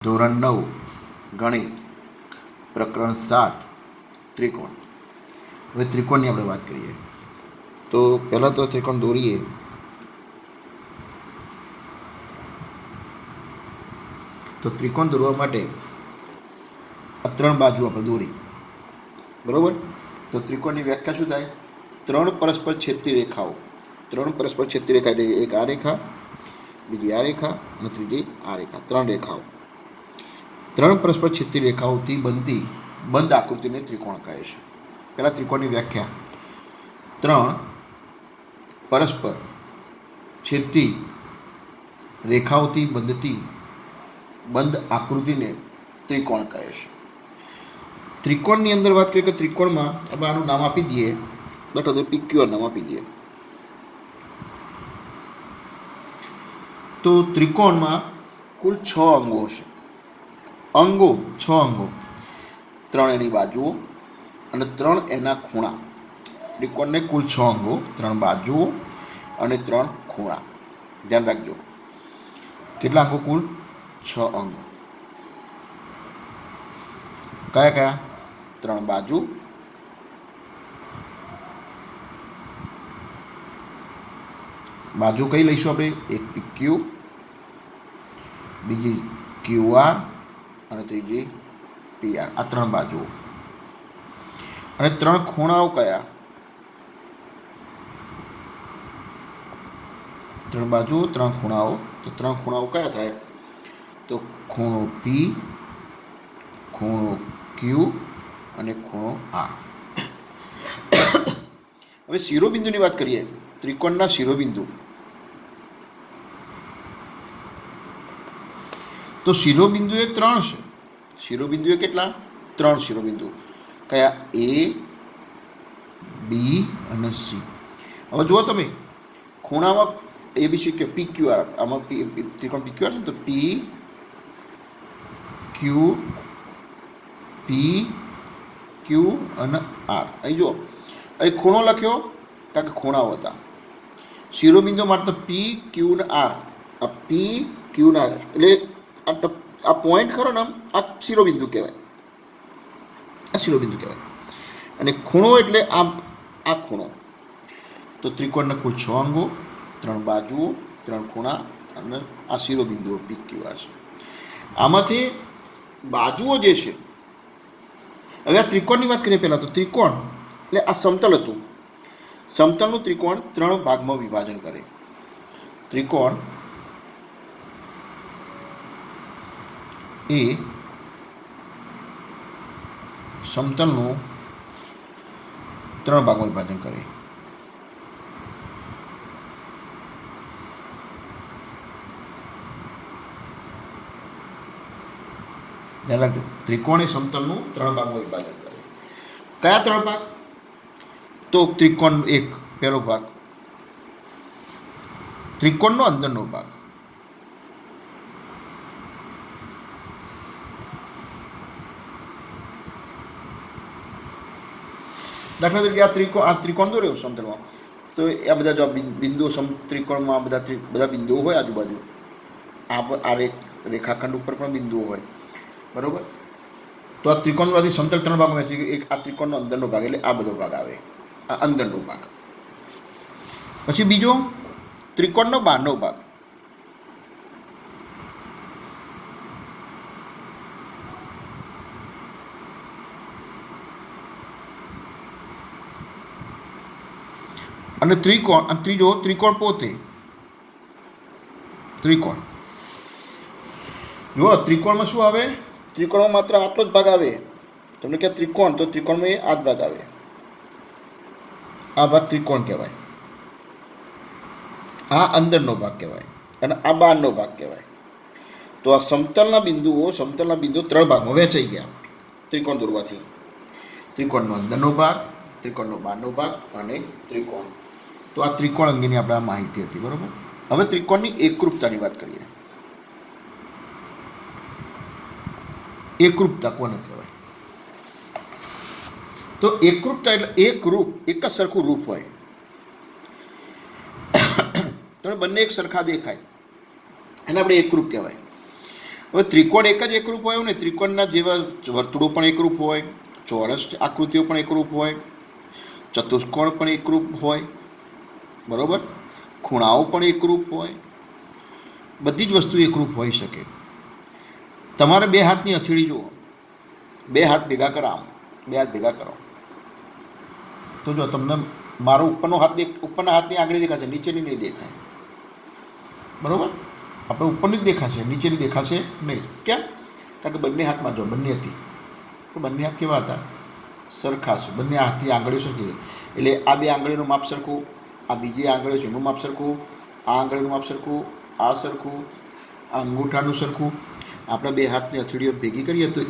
ધોરણ 9 ગણિત પ્રકરણ 7 ત્રિકોણ. હવે ત્રિકોણની આપણે વાત કરીએ તો પહેલાં તો ત્રિકોણ દોરીએ. તો ત્રિકોણ દોરવા માટે આ 3 બાજુ આપણે દોરી, બરાબર. તો ત્રિકોણની વ્યાખ્યા શું થાય? 3 પરસ્પર છેદતી રેખાઓ. 3 પરસ્પર છેદતી રેખા એટલે એક આ રેખા, બીજી આ રેખા અને ત્રીજી આ રેખા. 3 રેખાઓ. 3 પરસ્પર છેદતી રેખાઓથી બનતી બંધ આકૃતિને ત્રિકોણ કહે છે. પહેલાં ત્રિકોણની વ્યાખ્યા: 3 પરસ્પર છેદતી રેખાઓથી બનતી બંધ આકૃતિને ત્રિકોણ કહે છે. ત્રિકોણની અંદર વાત કરીએ કે ત્રિકોણમાં આપણે આનું નામ આપી દઈએ, બરાબર, PQR નામ આપી દઈએ. તો ત્રિકોણમાં કુલ 6 અંગો છે. અંગો 6 અંગો, 3 એની બાજુઓ અને 3 એના ખૂણા. ત્રિકોણને કુલ 6 અંગો, 3 બાજુઓ અને 3 ખૂણા. ધ્યાન રાખજો, કેટલા અંગો? કુલ 6 અંગો. કયા કયા? 3 બાજુ, બાજુ કઈ લઈશું આપણે? એક PQ, બીજી QR અને ત્રીજી PR. આ 3 બાજુઓ. અને 3 ખૂણાઓ કયા? 3 બાજુ, 3 ખૂણાઓ. તો 3 ખૂણાઓ કયા થાય? તો ખૂણો P, ખૂણો Q અને ખૂણો R. હવે શિરોબિંદુની વાત કરીએ. ત્રિકોણના શિરોબિંદુ. તો શિરોબિંદુ એ 3 છે. શિરોબિંદુ એ કેટલા? 3 શિરોબિંદુ. કયા? A, B અને C. હવે જુઓ તમે, ખૂણામાં ABC કે PQR, આમાં ત્રિકોણ PQR છે ને, તો P, Q, P, Q અને R. અહીં જુઓ, અહીં ખૂણો લખ્યો કારણ કે ખૂણાઓ હતા. શિરોબિંદુ માટે P, Q અને R. આ P, Q અને R એટલે આ પોઈન્ટ ખરો ને, આ શિરોબિંદુ કહેવાય. આ શિરોબિંદુ કહેવાય. અને ખૂણો એટલે આ ખૂણો. તો ત્રિકોણના કુલ 6 અંગો, 3 બાજુઓ, 3 ખૂણા અને આ શિરોબિંદુઓ PQR છે. આમાંથી બાજુઓ જે છે, હવે આ ત્રિકોણની વાત કરીએ પહેલાં. તો ત્રિકોણ એટલે આ સમતલ હતું. સમતલનું ત્રિકોણ 3 ભાગમાં વિભાજન કરે. ત્રિકોણ એ સમતલનું 3 ભાગમાં વિભાજન કરે. ધ્યાન રાખજો, ત્રિકોણ એ સમતલનું 3 ભાગમાં વિભાજન કરે. કયા 3 ભાગ? તો ત્રિકોણ એક પહેલો ભાગ, ત્રિકોણનો અંદરનો ભાગ. દાખલા તરીકે આ ત્રિકોણ દોર્યો સમતલમાં, તો આ બધા જો બિંદુઓ ત્રિકોણમાં બધા બિંદુઓ હોય આજુબાજુ. આ રેખાખંડ ઉપર પણ બિંદુઓ હોય, બરાબર. તો આ ત્રિકોણમાંથી સમતલ 3 ભાગમાં વહેંચી. એક આ ત્રિકોણનો અંદરનો ભાગ એટલે આ બધો ભાગ આવે, આ અંદરનો ભાગ. પછી બીજો ત્રિકોણનો બહારનો ભાગ. અને ત્રીજો ત્રિકોણ પોતે. ત્રિકોણ જુઓ, ત્રિકોણમાં શું આવે? ત્રિકોણમાં માત્ર આટલો જ ભાગ આવે. તમને કે ત્રિકોણ, તો ત્રિકોણમાં આ જ ભાગ આવે. આ ભાગ ત્રિકોણ કહેવાય. આ અંદરનો ભાગ કહેવાય અને આ બહારનો ભાગ કહેવાય. તો આ સમતલના બિંદુઓ 3 ભાગમાં વહેંચાઈ ગયા ત્રિકોણ દોરવાથી. ત્રિકોણનો અંદરનો ભાગ, ત્રિકોણનો બહારનો ભાગ અને ત્રિકોણ. તો આ ત્રિકોણ અંગેની આપણે આ માહિતી હતી, બરાબર. હવે ત્રિકોણની એકરૂપતાની વાત કરીએ. એકરૂપતા કોને કહેવાય? તો એકરૂપતા એટલે એક રૂપ, એક જ સરખું રૂપ હોય. તમે બંને એક સરખા દેખાય, એને આપણે એકરૂપ કહેવાય. હવે ત્રિકોણ એક જ એકરૂપ હોય ને, ત્રિકોણના જેવા વર્તુળો પણ એકરૂપ હોય, ચોરસ આકૃતિઓ પણ એકરૂપ હોય, ચતુષ્કોણ પણ એકરૂપ હોય, બરાબર, ખૂણાઓ પણ એકરૂપ હોય, બધી જ વસ્તુ એકરૂપ હોઈ શકે. તમારે બે હાથની હથેળી જુઓ, બે હાથ ભેગા કરાવો, બે હાથ ભેગા કરો તો જો તમને મારો ઉપરનો હાથ ઉપરના હાથની આંગળી દેખાશે, નીચેની નહીં દેખાય, બરાબર. આપણે ઉપરની જ દેખાશે, નીચેની દેખાશે નહીં. કેમ? કારણ કે બંને હાથમાં જો બંને હતી, તો બંને હાથ કેવા હતા? સરખા છે. બંને હાથની આંગળીઓ સરખી છે. એટલે આ બે આંગળીનું માપ સરખું, આ બીજી આંગળીઓ છે એનું માપ સરખું, આ આંગળીનું માપ સરખું, આ સરખું, આ અંગૂઠાનું સરખું. આપણે બે હાથની હથેળીઓ ભેગી કરીએ તો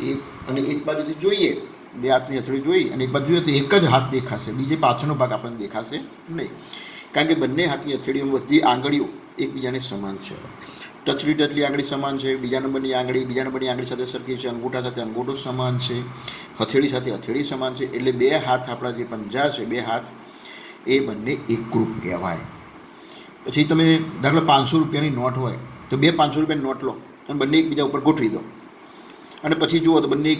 અને એક બાજુથી જોઈએ, બે હાથની હથેળી જોઈ અને એક બાજુ જોઈએ તો એક જ હાથ દેખાશે, બીજે પાછળનો ભાગ આપણને દેખાશે નહીં. કારણ કે બંને હાથની હથેળીઓમાં બધી આંગળીઓ એકબીજાને સમાન છે. ટચલી આંગળી સમાન છે, બીજા નંબરની આંગળી સાથે સરખી છે, અંગૂઠા સાથે અંગૂઠો સમાન છે, હથેળી સાથે હથેળી સમાન છે. એટલે બે હાથ આપણા જે પંજા છે, બે હાથ એ બંને એકરૂપ કહેવાય. પછી તમે દાખલા 500 રૂપિયાની નોટ હોય તો બે 500 રૂપિયાની નોટ લો અને બંને એકબીજા ઉપર ગોઠવી દો અને પછી જુઓ તો બંને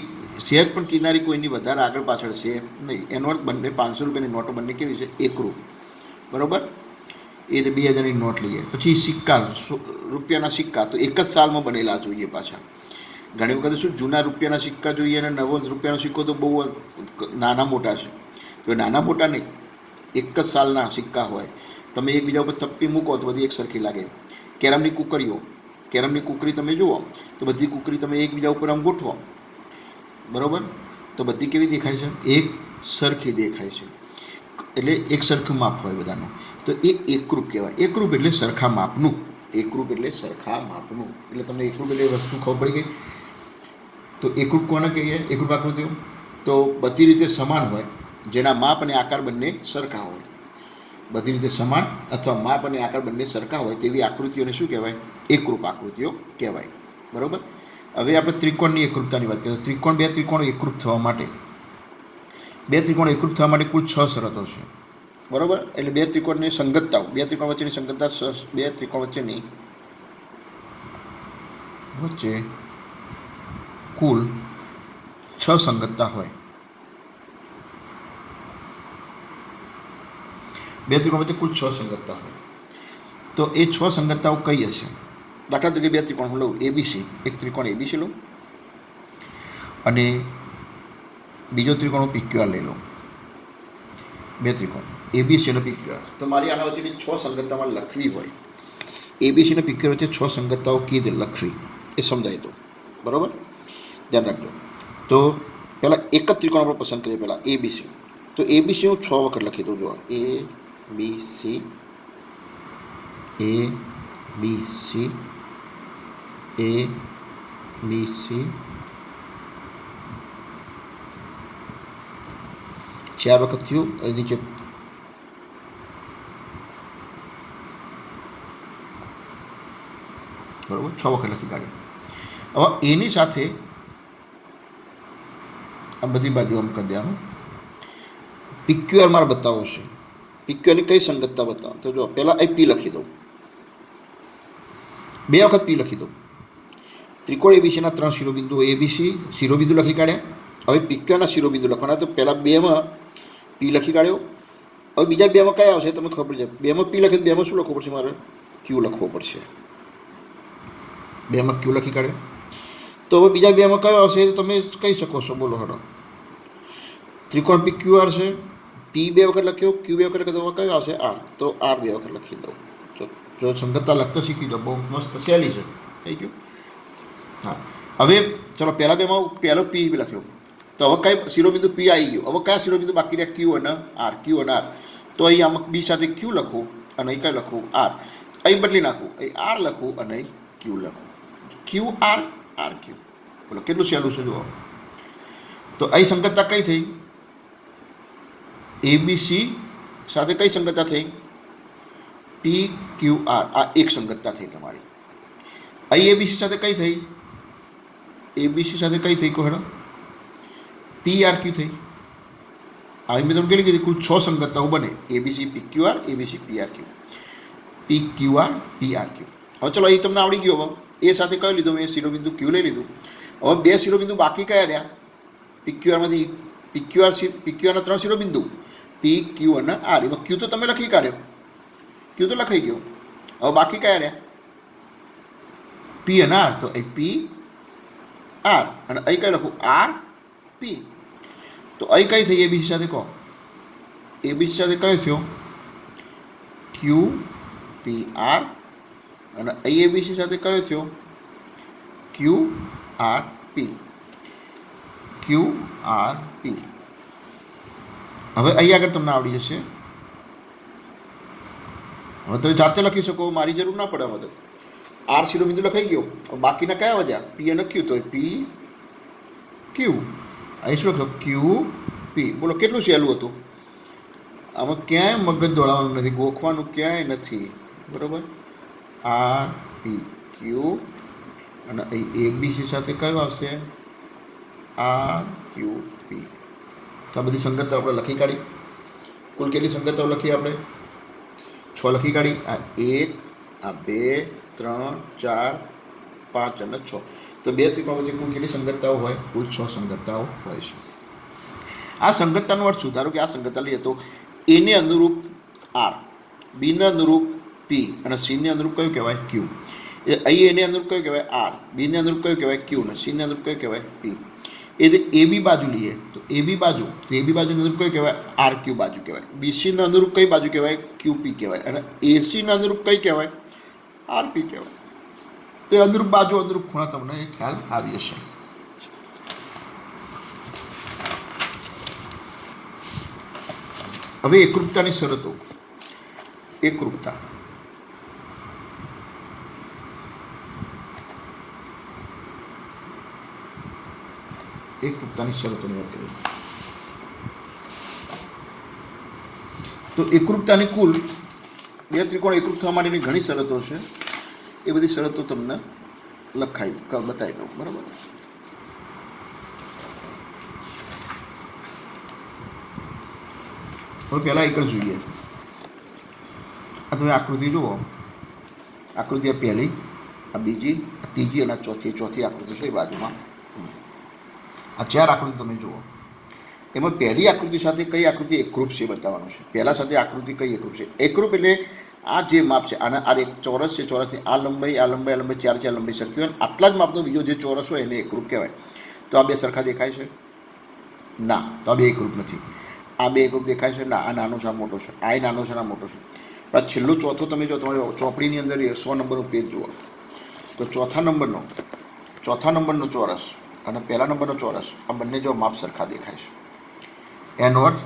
સહેજ પણ કિનારી કોઈની વધારે આગળ પાછળ છે નહીં. એનો અર્થ બંને 500 રૂપિયાની નોટો બંને કેવી છે? એકરૂપ, બરાબર. એ તો 2000ની નોટ લઈએ. પછી સિક્કા, રૂપિયાના સિક્કા તો એક જ સાલમાં બનેલા જોઈએ પાછા. ઘણી વખત શું જૂના રૂપિયાના સિક્કા જોઈએ અને નવો રૂપિયાનો સિક્કો તો બહુ નાના મોટા છે, તો નાના મોટા નહીં, એક જ સાલના સિક્કા હોય. તમે એકબીજા ઉપર થપ્પી મૂકો તો બધી એક સરખી લાગે. કેરમની કુકરીઓ, કેરમની કુકરી તમે જુઓ તો બધી કુકરી તમે એકબીજા ઉપર આમ ગોઠવો, બરાબર, તો બધી કેવી દેખાય છે? એક સરખી દેખાય છે. એટલે એક સરખું માપ હોય બધાનું, તો એ એકરૂપ કહેવાય. એકરૂપ એટલે સરખા માપનું, એકરૂપ એટલે સરખા માપનું. એટલે તમને એકરૂપ એટલે વસ્તુ ખબર પડી ગઈ. તો એકરૂપ કોને કહીએ? એકરૂપ આકૃતિઓ તો બધી રીતે સમાન હોય, જેના માપ અને આકાર બંને સરખા હોય. બધી રીતે સમાન અથવા માપ અને આકાર બંને સરખા હોય તેવી આકૃતિઓને શું કહેવાય? એકરૂપ આકૃતિઓ કહેવાય, બરાબર. હવે આપણે ત્રિકોણની એકરૂપતાની વાત કરીએ. બે ત્રિકોણો એકરૂપ થવા માટે, કુલ 6 શરતો છે, બરાબર. એટલે બે ત્રિકોણની સંગતતાઓ, બે ત્રિકોણ વચ્ચેની સંગતતા, બે ત્રિકોણ વચ્ચે કુલ 6 સંગતતા હોય. બે ત્રિકોણ વચ્ચે કુલ 6 સંગતતા હોય. તો એ 6 સંગતતાઓ કઈ હશે? દાખલા તરીકે બે ત્રિકોણ હું લઉં, એબીસી, એક ત્રિકોણ એબીસી લઉં અને બીજો ત્રિકોણ હું PQR લઈ લઉં. બે ત્રિકોણ એબીસી અને PQR. તો મારી આના વચ્ચેની 6 સંગતતામાં લખવી હોય, એબીસી અને PQR વચ્ચે 6 સંગતતાઓ કેવી રીતે લખવી એ સમજાય તો, બરાબર, ધ્યાન રાખજો. તો પહેલાં એક જ ત્રિકોણ આપણે પસંદ કરીએ, પહેલાં એબીસી. તો એબીસી હું 6 વખત લખી દઉં. જો ABC, ABC, ABC, 4 વખત થયું. નીચે બરાબર 6 વખત લખી કાઢી. હવે એની સાથે આ બધી બાજુ આમ કરી દેવાનું. PQR મારે બતાવવો છે. PQRની કઈ સંગતતા બતાવો? તો જો પહેલાં અહીં P લખી દઉં, બે વખત P લખી દઉં. ત્રિકોણ એબીસીના 3 શિરોબિંદુ, એબીસી શિરોબિંદુ લખી કાઢ્યા. હવે PQRના શિરોબિંદુ લખવાના. તો પહેલાં 2માં P લખી કાઢ્યો. હવે બીજા 2માં કયા આવશે તમને ખબર છે? 2માં P લખે, 2માં શું લખવું પડશે? મારે Q લખવો પડશે. 2માં Q લખી કાઢ્યો. તો હવે બીજા 2માં કયો આવશે તમે કહી શકો છો? બોલો હરો. ત્રિકોણ PQR છે, P 2 વખત લખ્યો, Q 2 વખત લખ્યો, કયો આવશે? R. તો R 2 વખત લખી દઉં. જો સંગતતા લખતા શીખી દો, બહુ મસ્ત સહેલી છે. થઈ ગયું? હા. હવે ચલો પહેલા 2માં પહેલો P લખ્યો, તો હવે કઈ શિરોબિંદુ P આવી ગયું. હવે કયા શિરોબિંદુ બાકી રહ્યા? Q અને R, Q અને R. તો અહીં આમાં B સાથે Q લખવું અને અહીં કઈ લખવું? R. અહીં બદલી નાખવું, અહીં R લખવું અને અહીં Q લખવું. Q R, R Q. બોલો કેટલું સહેલું છે જુઓ. તો અહીં સંગતતા કઈ થઈ? એબીસી સાથે કઈ સંગતતા થઈ? PQR. આ એક સંગતતા થઈ તમારી. અહીં એબીસી સાથે કઈ થઈ? એબીસી સાથે કઈ થઈ કહો? PRQ થઈ. આવી મેં તમને કેટલી કીધી? કુલ 6 સંગતતાઓ બને. ABC PQR, ABC PRQ, PQR PRQ. હવે ચલો અહીં તમને આવડી ગયો. હવે એ સાથે કયો લીધો મેં? શિરોબિંદુ ક્યુ લઈ લીધું. હવે બે શિરોબિંદુ બાકી કયા રહ્યા? પીક્યુઆરમાંથી પીક્યુઆરના 3 શિરોબિંદુ, પી ક્યુ અને આર. એમાં ક્યુ તો તમે લખી કાઢ્યો, ક્યુ તો લખાઈ ગયો. હવે બાકી કયા રહ્યા? પી અને આર. તો અહીં પી આર અને અહીં કઈ લખું? R P. તો અહીં કઈ થઈ એબીસી સાથે કહો? એબીસી સાથે કયો થયો? Q P R. અને અહીં એબીસી સાથે કયો થયો? Q R P. Q R P. હવે અહીં આગળ તમને આવડી જશે. હવે તમે જાતે લખી શકો, મારી જરૂર ના પડે. હવે તો આર શિરોબિંદુ લખાઈ ગયો. બાકીના કયા વધ્યા? પી અને ક્યુ. તો પી ક્યુ. અહીં શું લખો? ક્યુ પી. બોલો કેટલું સહેલું હતું. આમાં ક્યાંય મગજ દોડાવવાનું નથી, ગોખવાનું ક્યાંય નથી. બરાબર. આર પી ક્યુ. અને અહીં એબીસી સાથે કયો આવશે? આર ક્યુ પી. તો આ બધી સંગતતાઓ આપણે લખી કાઢી. કુલ કેટલી સંગતતાઓ લખી આપણે? 6 લખી કાઢી. આ 1, આ 2, 3, 4, 5 અને 6. તો બે ત્રિકોણ વચ્ચે કુલ કેટલી સંગતતાઓ હોય? કુલ 6 સંગતતાઓ હોય છે. આ સંગતતાનો અર્થ શું? ધારો કે આ સંગતતા લઈએ તો એને અનુરૂપ આર, બીને અનુરૂપ પી અને સીને અનુરૂપ કયું કહેવાય? ક્યુ. અહીં એને અનુરૂપ કયું કહેવાય? આર. બીને અનુરૂપ કયું કહેવાય? ક્યુ. અને સીને અનુરૂપ કયું કહેવાય? પી. એ જે એબી બાજુ લઈએ તો એબી બાજુ, તો એબી બાજુને અનુરૂપ કયું કહેવાય? આર ક્યુ બાજુ કહેવાય. બીસીને અનુરૂપ કઈ બાજુ કહેવાય? ક્યુ પી કહેવાય. અને એસીને અનુરૂપ કઈ કહેવાય? આર પી કહેવાય. તો એ અનુરૂપ બાજુ, અનુરૂપ ખૂણા તમને ખ્યાલ આવી હશે. હવે એકરૂપતાની શરતો. એકરૂપતા. એકરૂપતાની શરતોને યાદ કરીએ તો એકરૂપતાની કુલ બે ત્રિકોણ એકરૂપ થવા માટેની ઘણી શરતો છે. એ બધી શરતો તમને બતાવી દઉં. બરાબર. હવે પહેલાં એક જ જોઈએ. આ તમે આકૃતિ જુઓ. આકૃતિ આ પહેલી, આ બીજી, આ ત્રીજી અને ચોથી આકૃતિ છે એ બાજુમાં. આ 4 આકૃતિ તમે જુઓ. એમાં પહેલી આકૃતિ સાથે કઈ આકૃતિ એકરૂપ છે બતાવવાનું છે. પહેલા સાથે આકૃતિ કઈ એકરૂપ છે? એકરૂપ એટલે આ જે માપ છે, આના આ એક ચોરસ છે, ચોરસની આ લંબાઈ, આ લંબાઈ, આ લંબાઈ, 4 લંબાઈ સરખી હોય. આટલા જ માપનો બીજો જે ચોરસ હોય એને એકરૂપ કહેવાય. તો આ બે સરખા દેખાય છે? ના, તો આ બે એકરૂપ નથી. આ બે એકરૂપ દેખાય છે? ના, આ નાનો છે, આ મોટો છે. આ નાનો છે, આ મોટો છે. પણ છેલ્લો ચોથો તમે જો તમારી ચોપડીની અંદર 100 નંબરનો પેજ જુઓ તો ચોથા નંબરનો ચોરસ અને પહેલા નંબરનો ચોરસ, આ બંને જો માપ સરખા દેખાય છે. એનો અર્થ